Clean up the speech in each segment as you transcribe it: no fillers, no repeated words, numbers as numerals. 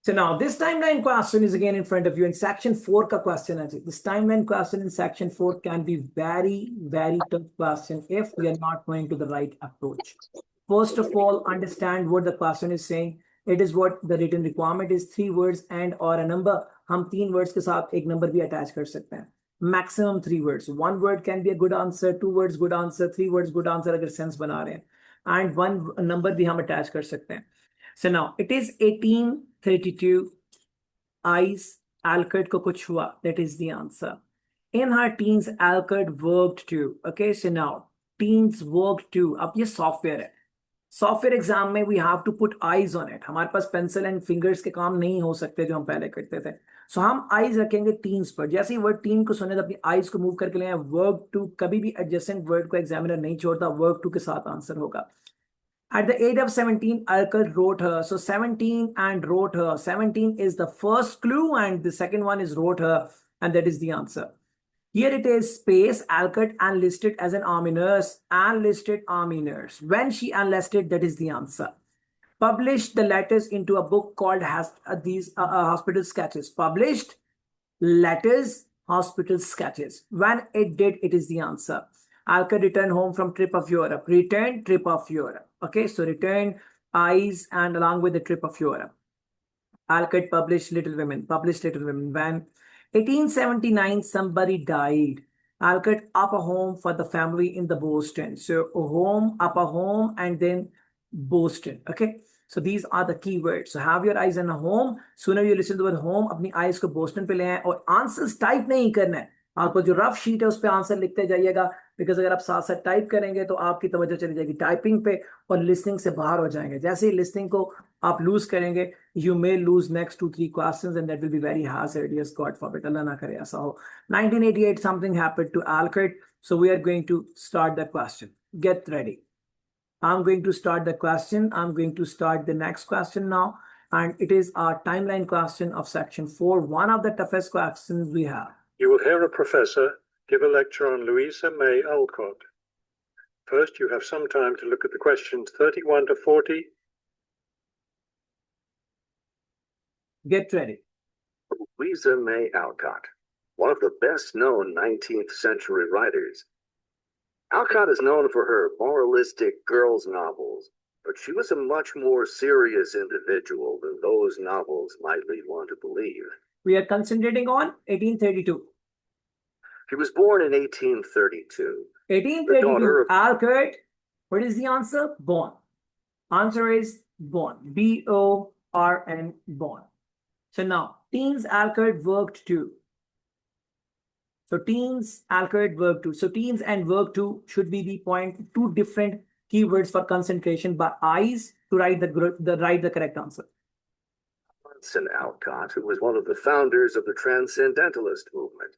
So now this timeline question is again in front of you in section 4 ka question hai. This timeline question in section 4 can be very, very tough question if we are not going to the right approach. First of all, understand what the question is saying. It is what the written requirement is, 3 words and or a number. हम 3 words के साथ एक number भी attach कर सकते हैं. Maximum 3 words. 1 word can be a good answer, 2 words good answer, 3 words good answer अगर sense बना रहे हैं. And 1 number भी हम attach कर सकते हैं. So now it is 1832. Eyes, Alcott को कुछ हुआ. That is the answer. In her teens, Alcott worked too. Okay, so now teens worked too. अब ये software है. सॉफ्टवेयर एग्जाम में we have to put eyes on it. हमारे पास pencil and fingers के काम नहीं हो सकते जो हम पहले करते थे. सो हम आईज रखेंगे टीन्स पर. जैसे ही वर्ड टीन को सुने तो अपनी आईज को मूव करके ले. वर्क टू कभी भी एडजेसेंट वर्ड को एग्जामिनर नहीं छोड़ता. वर्क टू के साथ आंसर होगा. At the age of 17, Alcott wrote her. So 17 and wrote her. 17 is the first clue and the second one is wrote her, and that is the answer. Here it is space, Alcott enlisted as an army nurse. Enlisted army nurse. When she enlisted, that is the answer. Published the letters into a book called Hospital Sketches. Published letters, hospital sketches. When it did, it is the answer. Alcott returned home from trip of Europe. Returned trip of Europe. Okay, so returned eyes and along with the trip of Europe. Alcott published Little Women. Published Little Women. When 1879, somebody died. Alcott up a home for the family in the Boston. So a home, up a home, and then Boston. Okay. So these are the keywords. So have your eyes on a home. Sooner you listen to the word home, अपनी eyes को Boston पे ले आए और answers type नहीं करना है. आपको जो रफ शीट है उस पे आंसर लिखते जाइएगा. बिकॉज अगर आप साथ साथ टाइप करेंगे तो आपकी तवज्जो चली जाएगी टाइपिंग पे और लिसनिंग से बाहर हो जाएंगे. जैसे ही लिसनिंग को आप लूज करेंगे, you may lose next 2-3 questions and that will be very hazardous. God forbid, अल्लाह ना करे ऐसा हो. 1988 something happened to Alcott. So we are going to start the question. Get ready. I'm going to start the question. I'm going to start the next question now. And it is our timeline question of section 4. One of the toughest questions we have. You will hear a professor give a lecture on Louisa May Alcott. First, you have some time to look at the questions 31 to 40. Get ready. Louisa May Alcott, one of the best-known 19th century writers. Alcott is known for her moralistic girls' novels, but she was a much more serious individual than those novels might lead one to believe. We are concentrating on 1832. She was born in 1832. 1832. Alcott. What is the answer? Born. Answer is born. B-O-R-N, born. So now, teens Alcott worked too. So teens Alcott worked too. So teens and work too should be the point. 2 different keywords for concentration by eyes to write the correct answer. Bronson Alcott, who was one of the founders of the Transcendentalist movement.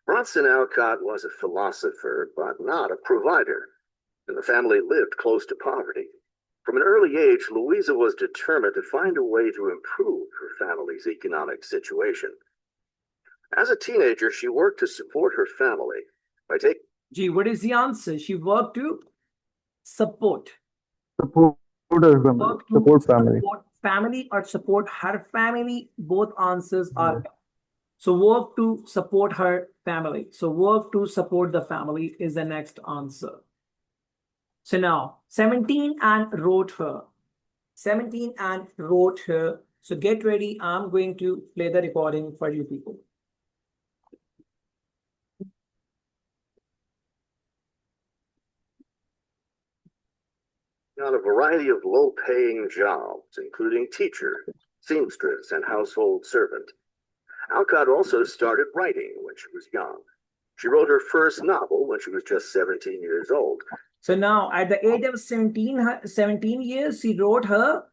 Bronson Alcott was a philosopher, but not a provider, and the family lived close to poverty. From an early age, Louisa was determined to find a way to improve her family's economic situation. As a teenager, she worked to support her family by taking... Gee, what is the answer? She worked to support. Support family. Support family or support her family. Both answers are. So work to support her family. So work to support the family is the next answer. So now 17 and wrote her. 17 and wrote her. So get ready. I'm going to play the recording for you people. On a variety of low-paying jobs, including teacher, seamstress, and household servant. Alcott also started writing when she was young. She wrote her first novel when she was just 17 years old. So now, at the age of 17 years, she wrote her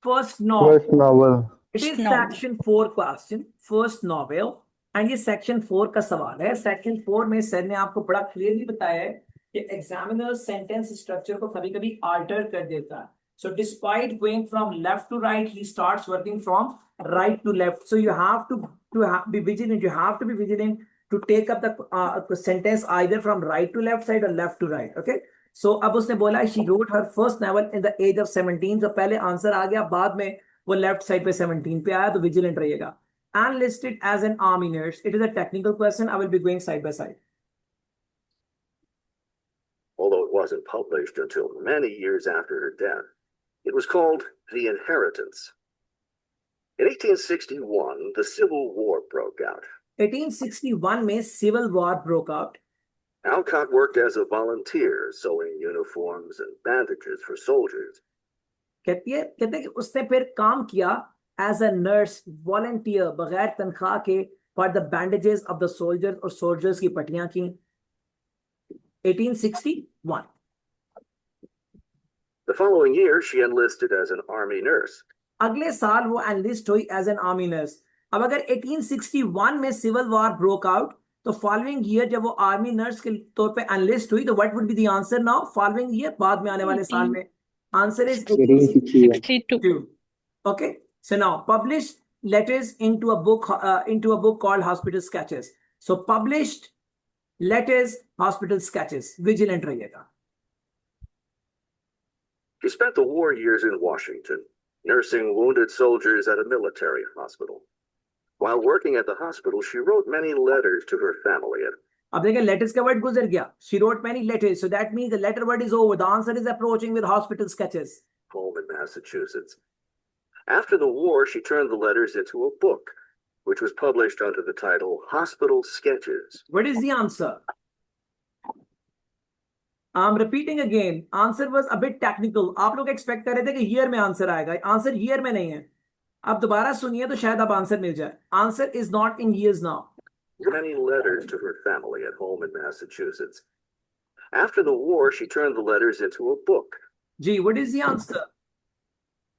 first novel. First novel. It is section 4 question, first novel. And ये section 4 का सवाल है. Section 4 में sir ने आपको बड़ा clearly बताया है कि एग्जामिनर सेंटेंस स्ट्रक्चर को कभी कभी अल्टर कर देता है. So despite going from left to right, he starts working from right to left. So you have to be vigilant. You have to be vigilant to take up the sentence either from right to left side और left to right. Okay, so अब उसने बोला she wrote her first novel in the age of 17. तो पहले answer आ गया, बाद में वो लेफ्ट साइड पे 17 पे आया, तो विजिलेंट रहिएगा. Enlisted as an army nurse. It is a technical question. I will be going side by side. Although it wasn't published until many years after her death, it was called The Inheritance. In 1861, the Civil War broke out. 1861 में civil war broke out. Alcott worked as a volunteer, sewing uniforms and bandages for soldiers. कहते हैं कि उसने फिर काम किया as a nurse, volunteer, बगैर तनख्वाह के, for the bandages of the soldiers, और soldiers की पट्टियां की. 1861. The following year, she enlisted as an army nurse. अगले साल वो enlist हुई as an army nurse. अब अगर 1861 में civil war broke out, तो following year जब वो army nurse के तौर पे enlist हुई, तो what would be the answer now? Following year, बाद में आने वाले साल में. Answer is 1862. Okay. So now published letters into a book called Hospital Sketches. So published letters, Hospital Sketches. Vigilant रहिएगा. She spent the war years in Washington, nursing wounded soldiers at a military hospital. While working at the hospital, she wrote many letters to her family. अब देखिए letters का word गुजर गया. She wrote many letters. So that means the letter word is over. The answer is approaching with Hospital Sketches. Home in Massachusetts. After the war, she turned the letters into a book, which was published under the title Hospital Sketches. What is the answer? I'm repeating again. Answer was a bit technical. आप लोग expect कर रहे थे कि year में answer आएगा. Answer year में नहीं है. आप दोबारा सुनिए तो शायद आप answer मिल जाए. Answer is not in years now. Many letters to her family at home in Massachusetts. After the war, she turned the letters into a book. Gee, what is the answer?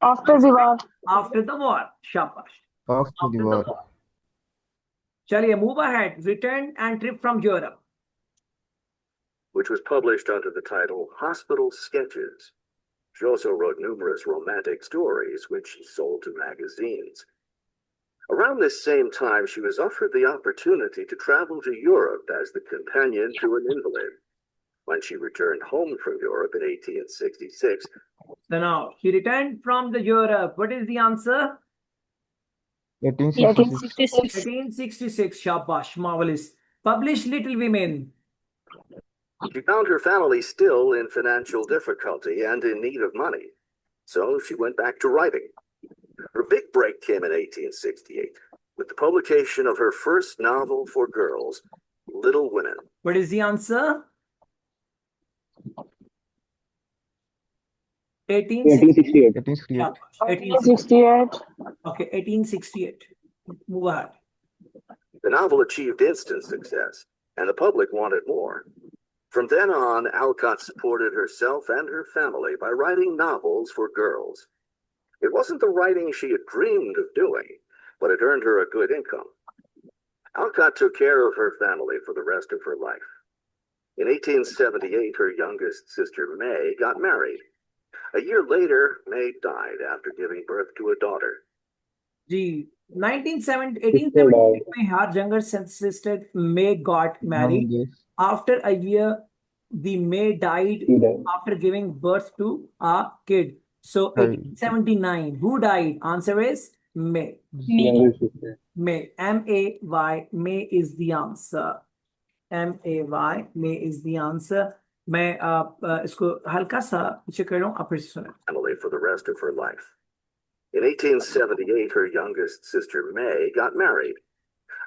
After the war. After the war. Shabash. After the war. Chaliye, move ahead. Return and trip from Europe. Which was published under the title Hospital Sketches. She also wrote numerous romantic stories, which she sold to magazines. Around this same time, she was offered the opportunity to travel to Europe as the companion to an invalid. When she returned home from Europe in 1866. So now, she returned from the Europe. What is the answer? 1866. 1866. Shabash. Marvelous. Published Little Women. She found her family still in financial difficulty and in need of money, so she went back to writing. Her big break came in 1868 with the publication of her first novel for girls, Little Women. What is the answer? 1868. 1868. Okay, 1868. Move ahead. The novel achieved instant success, and the public wanted more. From then on, Alcott supported herself and her family by writing novels for girls. It wasn't the writing she had dreamed of doing, but it earned her a good income. Alcott took care of her family for the rest of her life. In 1878, her youngest sister, May, got married. A year later, May died after giving birth to a daughter. Gee, 1878 में her younger sister May got married. After a year, the May died after giving birth to a kid. So 1879, who died? Answer is May. May. M-A-Y. May is the answer. M-A-Y. May is the answer. मैं इसको हल्का सा पीछे कर लूं, आप फिर से सुनें. Family for the rest of her life. In 1878, her youngest sister May got married.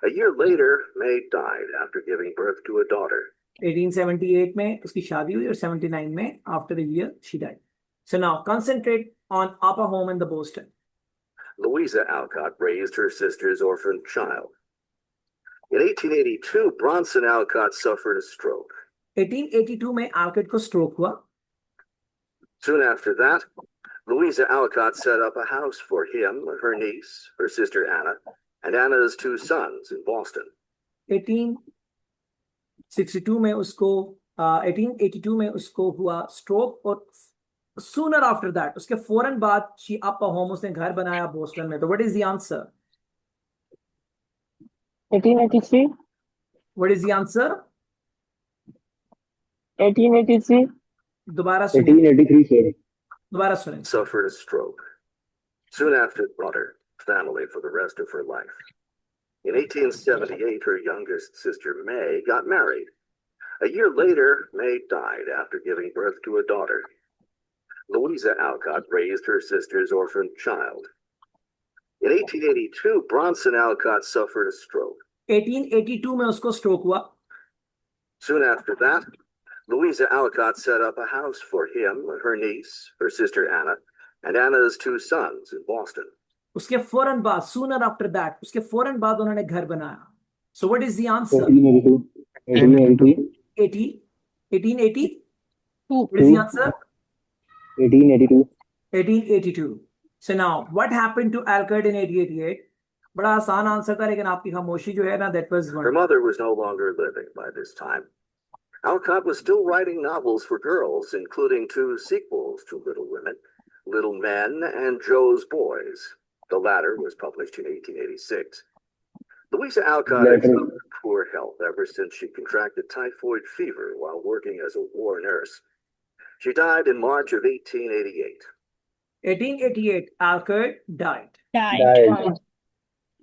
A year later, May died after giving birth to a daughter. 1878 में उसकी शादी हुई और 79 में after a year she died. So now concentrate on Upper Home in the Boston. Louisa Alcott raised her sister's orphaned child. In 1882, Bronson Alcott suffered a stroke. 1882 में Alcott को stroke हुआ. Soon after that, Louisa Alcott set up a house for him, her niece, her sister Anna, and Anna's two sons in Boston. 1862 में उसको 1882 में उसको हुआ stroke और sooner after that उसके फौरन बाद she up a home, उसने घर बनाया बोस्टन में. तो what is the answer? 1883. What is the answer? 1883. दोबारा सुनिए. 1883 sir. दोबारा सुनिए. Suffered a stroke. Soon after, brought her family for the rest of her life. In 1878, her youngest sister, May, got married. A year later, May died after giving birth to a daughter. Louisa Alcott raised her sister's orphaned child. In 1882, Bronson Alcott suffered a stroke. 1882 में उसको stroke हुआ. Soon after that, Louisa Alcott set up a house for him, her niece, her sister Anna, and Anna's 2 sons in Boston. उसके फौरन बाद, sooner after that, उसके फौरन बाद उन्होंने घर बनाया. So what is the answer? 1882. 1882. 1880? What is the answer? 1882. 1882. So now, what happened to Alcott in 1888? बड़ा आसान आंसर था, लेकिन आपकी खामोशी जो है ना, that was Her one. mother was no longer living by this time. Alcott was still writing novels for girls, including 2 sequels to Little Women, Little Men, and Joe's Boys. The latter was published in 1886. Louisa Alcott had suffered poor health ever since she contracted typhoid fever while working as a war nurse. She died in March of 1888. 1888, Alcott died. Died.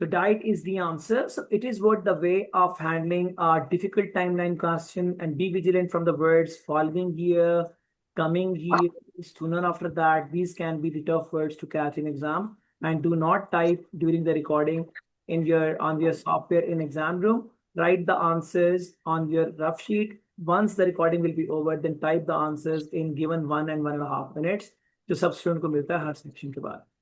So died is the answer. So it is what the way of handling a difficult timeline question, and be vigilant from the words following year, coming year, sooner after that. These can be the tough words to catch in exam. And do not type during the recording on your software in exam room. Write the answers on your rough sheet. Once the recording will be over, then type the answers in given 1 and 1.5 minutes. जो सब student को मिलता है हर section के बाद.